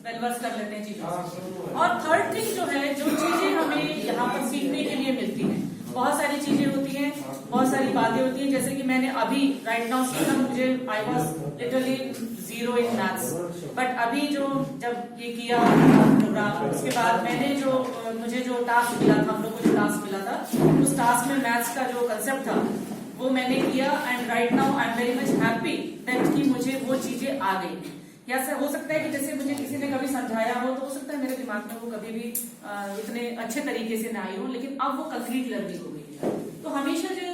वेलवर्स कर लेते हैं चीजों। और थर्ड थिंग जो है, जो चीजें हमें यहाँ पर सीखने के लिए मिलती हैं, बहुत सारी चीजें होती हैं, बहुत सारी बातें होती हैं। जैसे कि मैंने अभी राइट नाउ सीखा, मुझे I was literally 0 in maths, but अभी जो जब ये किया प्रोग्राम, उसके बाद मैंने जो मुझे जो टास्क मिला था, हम लोग को जो टास्क मिला था, उस टास्क में मैथ्स का जो कंसेप्ट था वो मैंने किया। And right now I am very much happy that कि मुझे वो चीजें आ गई। या हो सकता है कि जैसे मुझे किसी ने कभी समझाया हो, तो हो सकता है मेरे दिमाग में वो कभी भी इतने अच्छे तरीके से ना आई हो, लेकिन अब वो कंक्रीट लर्निंग हो गई है। तो हमेशा जो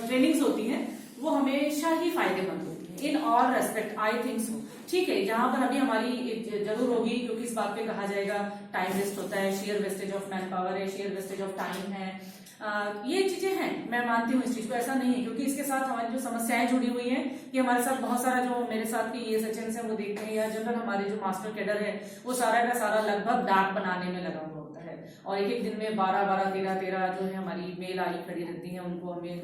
ट्रेनिंग्स होती हैं वो हमेशा ही फायदेमंद होती है in all respect, I think so. ठीक है, यहाँ पर अभी हमारी जरूर होगी, क्योंकि इस बात पे कहा जाएगा टाइम वेस्ट होता है, share wastage of man power है, शेयर वेस्टेज ऑफ टाइम है, ये चीजें हैं, मैं मानती हूँ इस चीज को, ऐसा नहीं है। क्योंकि इसके साथ हमारी जो समस्याएं जुड़ी हुई हैं, कि हमारे साथ बहुत सारा जो मेरे साथ के ये सेशंस है वो देखते हैं, या जनरल हमारे जो मास्टर कैडर है वो सारा का सारा लगभग डाक बनाने में लगा हुआ होता है, और एक एक दिन में 12-12, 13-13 जो है हमारी मेल आई खड़ी रहती है, उनको हमें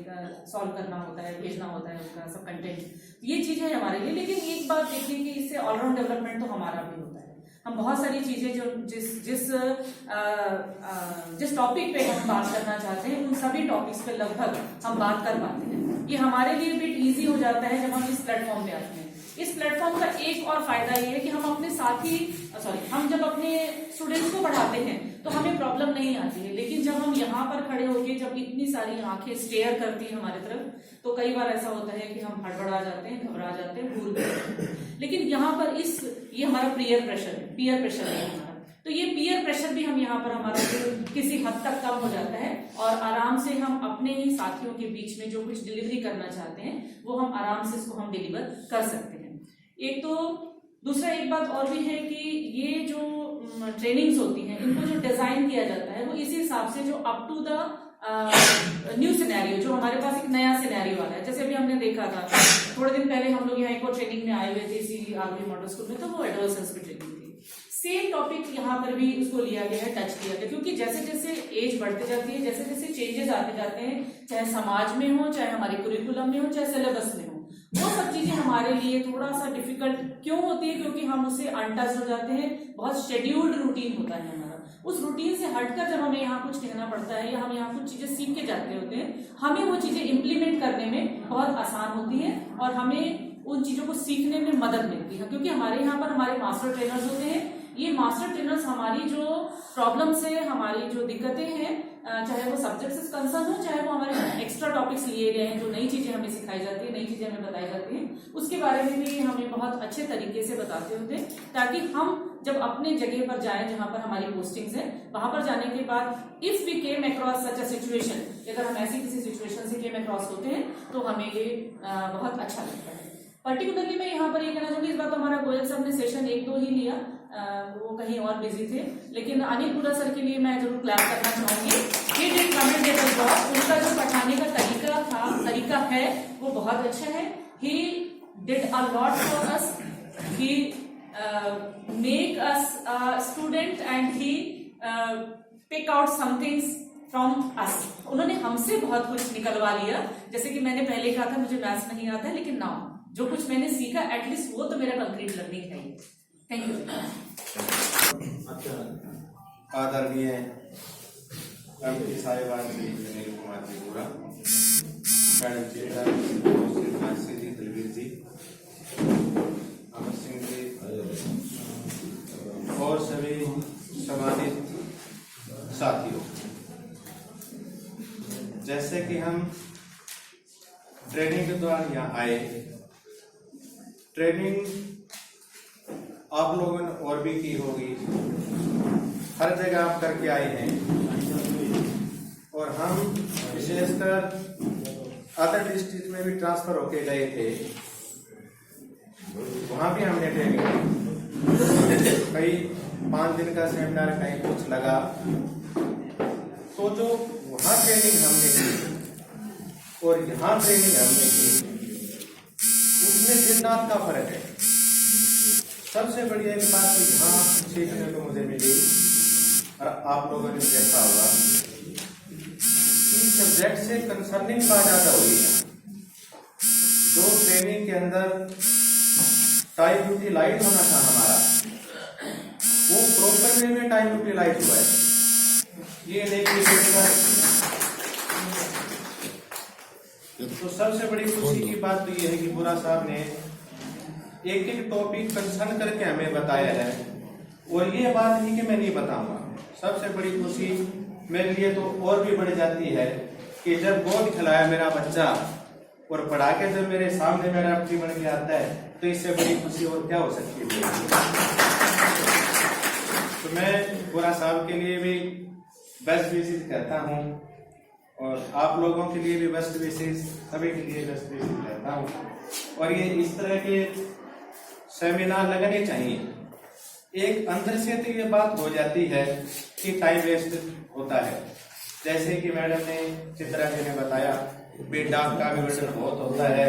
सॉल्व करना होता है, भेजना होता है उनका सब कंटेंट, ये चीज है हमारे लिए। लेकिन एक बात देखिए कि इससे ऑलराउंड डेवलपमेंट तो हमारा भी होता है। हम बहुत सारी चीजें जो जिस टॉपिक पे हम बात करना चाहते हैं, उन सभी टॉपिक्स पे लगभग हम बात कर पाते हैं। ये हमारे लिए बिट इजी हो जाता है जब हम इस प्लेटफॉर्म पे आते हैं। इस प्लेटफॉर्म का एक और फायदा ये है कि हम अपने साथी हम जब अपने स्टूडेंट्स को पढ़ाते हैं तो हमें प्रॉब्लम नहीं आती है, लेकिन जब हम यहाँ पर खड़े होके जब इतनी सारी आंखें स्टेयर करती हैं हमारी तरफ, तो कई बार ऐसा होता है कि हम हड़बड़ा जाते हैं, घबरा जाते हैं, भूल जाते हैं। लेकिन यहाँ पर ये हमारा पीयर प्रेशर है हमारा, तो ये पीयर प्रेशर भी हम यहाँ पर हमारा किसी हद तक कम हो जाता है, और आराम से हम अपने ही साथियों के बीच में जो कुछ डिलीवरी करना चाहते हैं वो हम आराम से इसको हम डिलीवर कर सकते हैं। एक तो दूसरा एक बात और भी है कि ये जो ट्रेनिंग्स होती हैं, इनको जो डिजाइन किया जाता है वो इसी हिसाब से जो up to the new scenario, जो हमारे पास एक नया सिनेरियो आ रहा है। जैसे अभी हमने देखा था थोड़े दिन पहले हम लोग यहाँ एक और ट्रेनिंग में आए हुए थे इसी आगरी मॉडल स्कूल में, तो वो एडोलसेंस की ट्रेनिंग थी। सेम टॉपिक यहाँ पर भी उसको लिया गया है, टच किया गया, क्योंकि जैसे जैसे एज बढ़ती जाती है, जैसे जैसे चेंजेस आते जाते हैं, चाहे समाज में हो, चाहे हमारे कुरिकुलम में हो, चाहे सिलेबस में हो, वो सब चीजें हमारे लिए थोड़ा सा डिफिकल्ट क्यों होती है, क्योंकि हम उससे अनटच हो जाते हैं। बहुत शेड्यूल्ड रूटीन होता है हमारा, उस रूटीन से हटकर जब हमें यहाँ कुछ कहना पड़ता है या हम यहाँ कुछ चीजें सीख के जाते होते हैं, हमें वो चीजें इम्प्लीमेंट करने में बहुत आसान होती है और हमें उन चीजों को सीखने में मदद मिलती है। क्योंकि हमारे यहाँ पर हमारे मास्टर ट्रेनर्स होते हैं, ये मास्टर ट्रेनर्स हमारी जो प्रॉब्लम्स है, हमारी जो दिक्कतें हैं, चाहे वो सब्जेक्ट से कंसर्न हो, चाहे वो हमारे एक्स्ट्रा टॉपिक्स लिए गए हैं, जो नई चीजें हमें सिखाई जाती है, नई चीजें हमें बताई जाती हैं, उसके बारे में भी हमें बहुत अच्छे तरीके से बताते होते हैं, ताकि हम जब अपने जगह पर जाएं जहां पर हमारी पोस्टिंग्स है, वहां पर जाने के बाद if we came across such a situation, अगर हम ऐसी किसी सिचुएशन से केम अक्रॉस होते हैं तो हमें ये बहुत अच्छा लगता है। पर्टिकुलरली मैं यहाँ पर ये कहना चाहूंगी, इस बार तो हमारा गोयल सर ने सेशन 1-2 ही लिया, वो कहीं और बिजी थे, लेकिन अनिल पुरा सर के लिए मैं जरूर क्लैप करना चाहूंगी। ही डिड कमेंडेबल जॉब, उनका जो पढ़ाने का तरीका है वो बहुत अच्छा है। He did a lot for us, he make us student and he pick out somethings from us. उन्होंने हमसे बहुत कुछ निकलवा लिया। जैसे कि मैंने पहले कहा था मुझे मैथ्स नहीं आता है, लेकिन नाउ जो कुछ मैंने सीखा एटलीस्ट वो तो मेरा कंक्रीट लर्निंग है। Thank you. आदरणीय साहिबान श्री अनिल कुमार त्रिपुरा, मैडम जी, दलवीर जी, अमर सिंह जी और सभी सम्मानित साथियों, जैसे कि हम ट्रेनिंग के दौरान यहाँ आए, ट्रेनिंग आप लोगों ने और भी की होगी, हर जगह आप करके आए हैं, और हम विशेषकर अदर डिस्ट्रिक्ट में भी ट्रांसफर होके गए थे, वहां भी हमने ट्रेनिंग की। कई 5 दिन का सेमिनार, कहीं कुछ लगा, तो जो वहां ट्रेनिंग हमने की और यहाँ ट्रेनिंग हमने की, उसमें दिन रात का फर्क है। सबसे बढ़िया एक बात तो यहाँ सीखने को मुझे मिली, और आप लोगों ने देखा होगा कि सब्जेक्ट से कंसर्निंग बात ज्यादा हुई है। जो ट्रेनिंग के अंदर टाइप यूटिलाइज होना था हमारा, में टाइम यूटिलाइज हुआ है। ये देखिए बेटा, तो सबसे बड़ी खुशी की बात तो ये है कि बुरा साहब ने एक एक टॉपिक कंसर्न करके हमें बताया है, और ये बात नहीं कि मैं नहीं बताऊंगा। सबसे बड़ी खुशी मेरे लिए तो और भी बढ़ जाती है कि जब गोद खिलाया मेरा बच्चा और पढ़ा के जब मेरे सामने मेरा अपनी बन के आता है, तो इससे बड़ी खुशी और क्या हो सकती है। तो मैं बुरा साहब के लिए भी बेस्ट विशेष कहता हूँ, और आप लोगों के लिए भी बेस्ट विशेष, सभी के लिए बेस्ट विशेष कहता हूँ। और ये इस तरह के सेमिनार लगने चाहिए। एक अंदर से तो ये बात हो जाती है कि टाइम वेस्ट होता है, जैसे कि मैडम ने, चित्रा जी ने बताया, डाक का भी वर्जन बहुत होता है,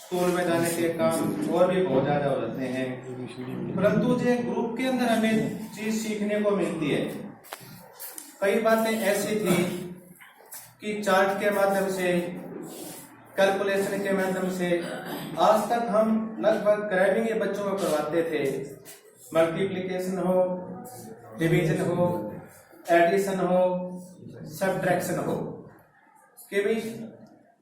स्कूल में जाने के काम और भी बहुत ज्यादा हो जाते हैं, परंतु जो ग्रुप के अंदर हमें चीज सीखने को मिलती है। कई बातें ऐसी थी कि चार्ट के माध्यम से, कैलकुलेशन के माध्यम से, आज तक हम लगभग क्रैबिंग ये बच्चों को करवाते थे। मल्टीप्लिकेशन हो, डिवीजन हो, एडिशन हो, सब्ट्रैक्शन हो, कि भाई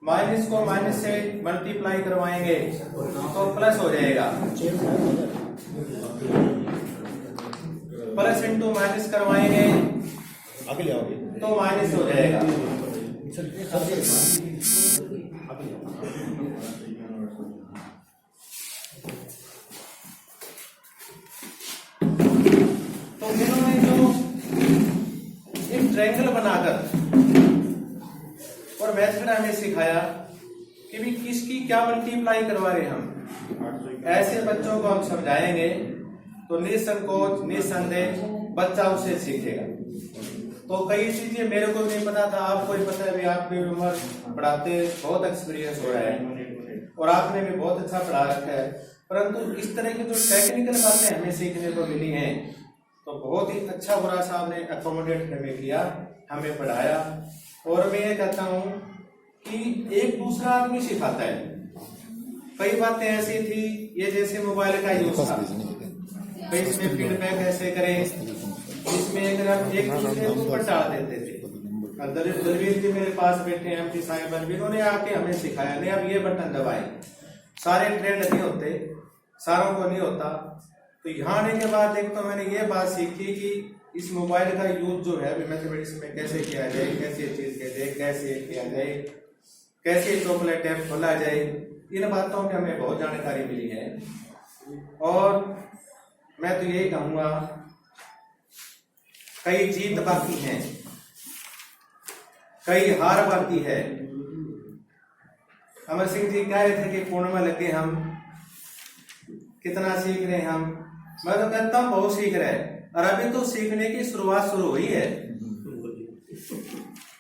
माइनस को माइनस से मल्टीप्लाई करवाएंगे तो प्लस हो जाएगा, प्लस इंटू माइनस करवाएंगे तो माइनस हो जाएगा। तो इन्होंने जो एक ट्रायंगल बनाकर और मेथड हमें सिखाया कि भी किसकी क्या मल्टीप्लाई करवा रहे हम, ऐसे बच्चों को हम समझाएंगे तो निसंकोच निसंदेह बच्चा उससे सीखेगा। तो कई चीजें मेरे को नहीं पता था, आपको ही पता है, भी आपकी उम्र पढ़ाते बहुत एक्सपीरियंस हो रहा है और आपने भी बहुत अच्छा पढ़ा रखा है, परंतु इस तरह की जो टेक्निकल बातें हमें सीखने को मिली हैं, तो बहुत ही अच्छा बुरा साहब ने अकोमोडेट हमें किया, हमें पढ़ाया। और मैं ये कहता हूँ कि एक दूसरा आदमी सिखाता है। कई बातें ऐसी थी, ये जैसे मोबाइल का यूज था, भाई इसमें फीडबैक ऐसे करें, इसमें अगर हम एक दूसरे के ऊपर डाल देते थे। दलवीर जी मेरे पास बैठे हैं, एमपी साहिब बलवीर, उन्होंने आके हमें सिखाया, नहीं अब ये बटन दबाए। सारे ट्रेंड नहीं होते, सारों को नहीं होता। तो यहाँ आने के बाद एक तो मैंने ये बात सीखी कि इस मोबाइल का यूज जो है मैथमेटिक्स में कैसे किया जाए, कैसे चीज कहते, कैसे किया जाए, कैसे चॉकलेट ऐप खोला जाए, इन बातों की हमें बहुत जानकारी मिली है। और मैं तो यही कहूंगा, कई जीत बाकी हैं, कई हार बाकी है। अमर सिंह जी कह रहे थे कि पूर्ण में लगे हम, कितना सीख रहे हैं हम। मैं तो कहता हूं बहुत सीख रहे हैं, और अभी तो सीखने की शुरुआत शुरू हुई है,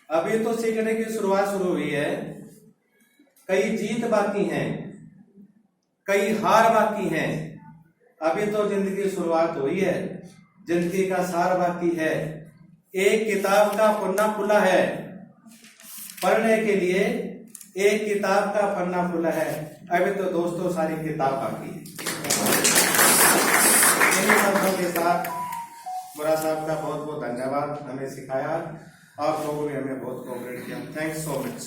अभी तो सीखने की शुरुआत शुरू हुई है। कई जीत बाकी हैं, कई हार बाकी हैं, अभी तो जिंदगी की शुरुआत हुई है, जिंदगी का सार बाकी है। एक किताब का पन्ना खुला है पढ़ने के लिए, एक किताब का पन्ना खुला है, अभी तो दोस्तों सारी किताब बाकी है। इन्हीं शब्दों के साथ बुरा साहब का बहुत बहुत धन्यवाद, हमें सिखाया, आप लोगों ने हमें बहुत कोऑपरेट किया। Thanks so much.